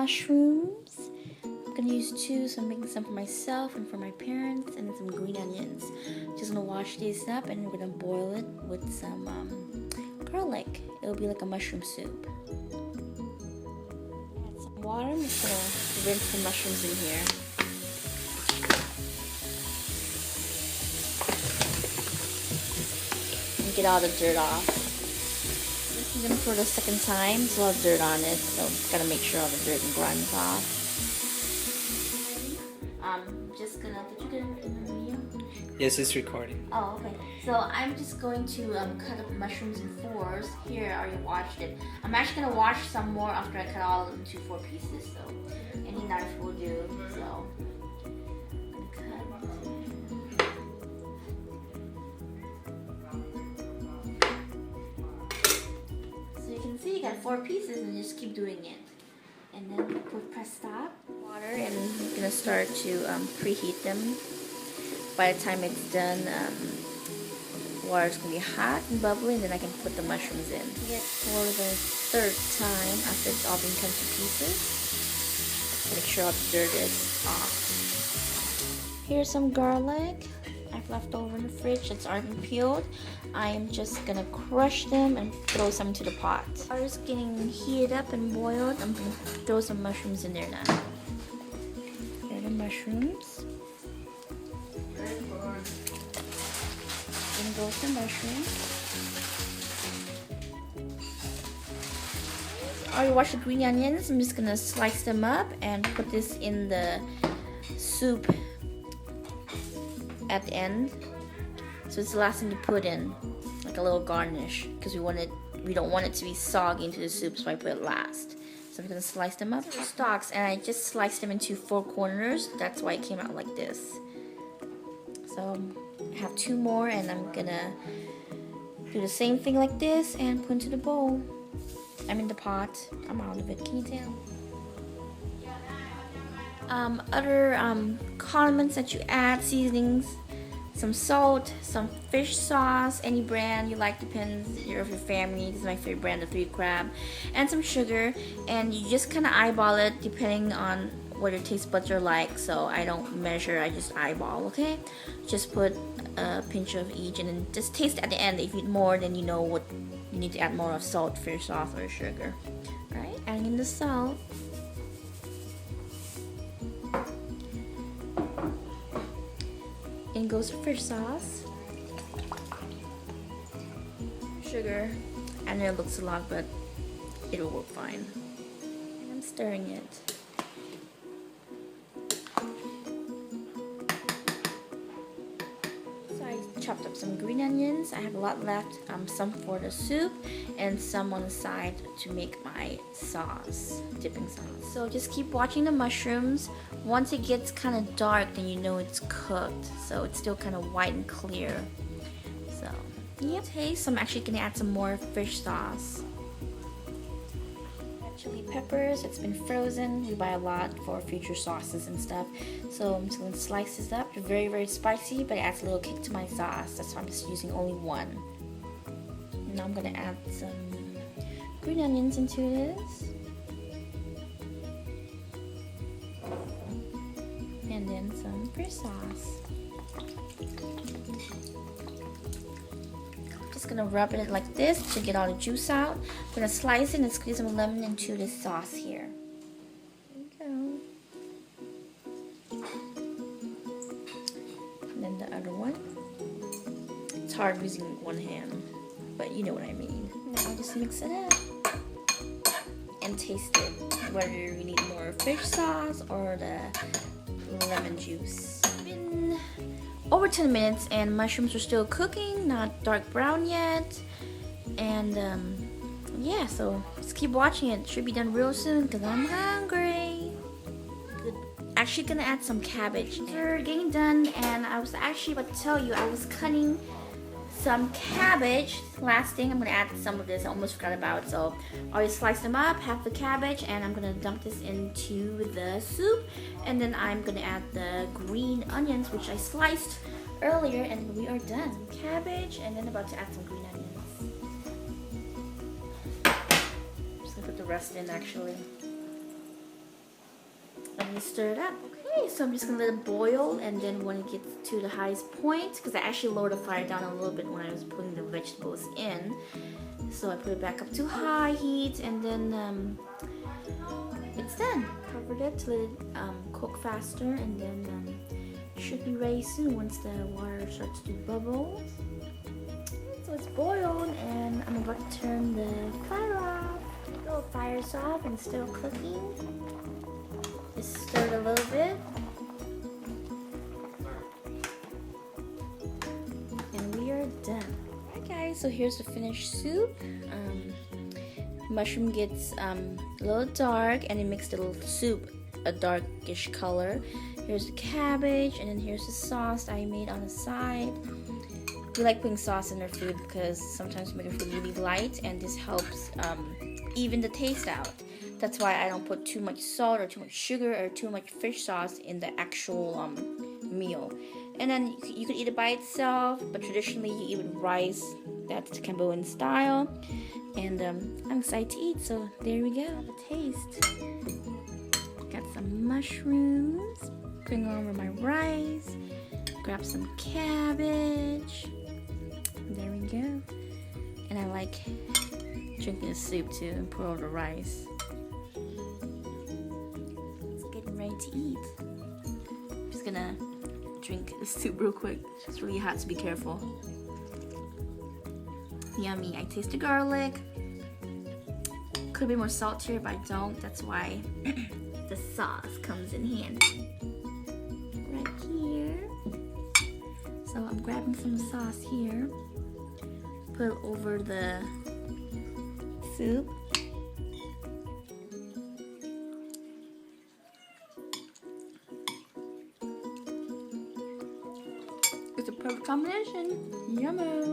mushrooms. I'm gonna use 2, so I'm making some for myself and for my parents, and then some green onions. Just gonna wash these up and we're gonna boil it with some garlic. It'll be like a mushroom soup. Add some water. I'm just gonna rinse the mushrooms in here. And get all the dirt off. Rinsing them for the second time. There's a lot of dirt on it, so gotta make sure all the dirt and grime is off. Just gonna, did you get it in the video? Yes, it's recording. Oh, okay. So I'm just going to cut up mushrooms in 4s. Here, I already washed it. I'm actually gonna wash some more after I cut all of them into 4 pieces. So any knife will do. So I'm gonna cut. So you can see you got 4 pieces, and just keep doing it. And then press stop, water, and I'm gonna start to preheat them. By the time it's done, water's gonna be hot and bubbly, and then I can put the mushrooms in. Get for the 3rd time after it's all been cut to pieces. Make sure all the dirt is off. Here's some garlic I've left over in the fridge that's already been peeled. I am just gonna crush them and throw some into the pot. Water's getting heated up and boiled. I'm gonna throw some mushrooms in there now. Here are the mushrooms. Then go with the mushrooms. I already washed the green onions. I'm just gonna slice them up and put this in the soup at the end. So it's the last thing to put in, like a little garnish, because we don't want it to be soggy into the soup, so I put it last. So I'm gonna slice them up. Stalks, and I just sliced them into 4 corners. That's why it came out like this. So I have 2 more, and I'm gonna do the same thing like this and put into the bowl. I'm in the pot. I'm out of it. Can you tell? Other condiments that you add, seasonings. Some salt, some fish sauce, any brand you like, depends of your family. This is my favorite brand, the 3 Crab, and some sugar, and you just kind of eyeball it depending on what your taste buds are like. So I don't measure, I just eyeball. Okay, just put a pinch of each, and then just taste at the end. If you need more, then you know what you need to add more of: salt, fish sauce, or sugar. All right, adding in the salt. In goes fish sauce, sugar. I know it looks a lot, but it'll work fine. And I'm stirring it. So I chopped up some green onions. I have a lot left, some for the soup and some on the side to make my sauce, dipping sauce. So just keep watching the mushrooms. Once it gets kind of dark, then you know it's cooked. So it's still kind of white and clear. So, yeah. Taste, I'm actually gonna add some more fish sauce. Chili peppers, it's been frozen. We buy a lot for future sauces and stuff. So I'm just gonna slice this up. It's very, very spicy, but it adds a little kick to my sauce. That's why I'm just using only 1. Now I'm gonna add some green onions into this. And then some fish sauce. Just gonna rub it like this to get all the juice out. I'm gonna slice it and squeeze some lemon into this sauce here. There we go. And then the other one. It's hard using 1 hand, but you know what I mean. Now I'll just mix it up and taste it, whether you need more fish sauce or the lemon juice. It's been over 10 minutes and mushrooms are still cooking, not dark brown yet. And yeah, so just keep watching it. Should be done real soon because I'm hungry. Good. Actually gonna add some cabbage. They're getting done, and I was actually about to tell you I was cutting some cabbage. Last thing, I'm gonna add some of this. I almost forgot about it. So I already sliced them up, half the cabbage, and I'm gonna dump this into the soup. And then I'm gonna add the green onions, which I sliced earlier, and we are done. Some cabbage, and then about to add some green onions. I'm just gonna put the rest in actually. Let me stir it up. Okay, so I'm just gonna let it boil, and then when it gets to the highest point, because I actually lowered the fire down a little bit when I was putting the vegetables in, so I put it back up to high heat, and then it's done. Covered it to let it cook faster, and then it should be ready soon once the water starts to bubble. So it's boiled, and I'm about to turn the fire off. The fire's off and still cooking. Just stir it a little bit. And we are done. Alright guys, so here's the finished soup. Mushroom gets a little dark, and it makes the little soup a darkish color. Here's the cabbage, and then here's the sauce I made on the side. We like putting sauce in our food because sometimes we make our food really light, and this helps even the taste out. That's why I don't put too much salt or too much sugar or too much fish sauce in the actual meal. And then you could eat it by itself, but traditionally you eat with rice. That's Cambodian style. And I'm excited to eat, so there we go. Have a taste. Got some mushrooms. Putting over my rice. Grab some cabbage. There we go. And I like drinking the soup too and pour over the rice. It's getting ready to eat. I'm just gonna drink the soup real quick. It's really hot, so be careful. Yummy. I taste the garlic. Could be more saltier, but I don't. That's why the sauce comes in handy. Right here. So I'm grabbing some sauce here. Put it over the soup. It's a perfect combination. Yummy.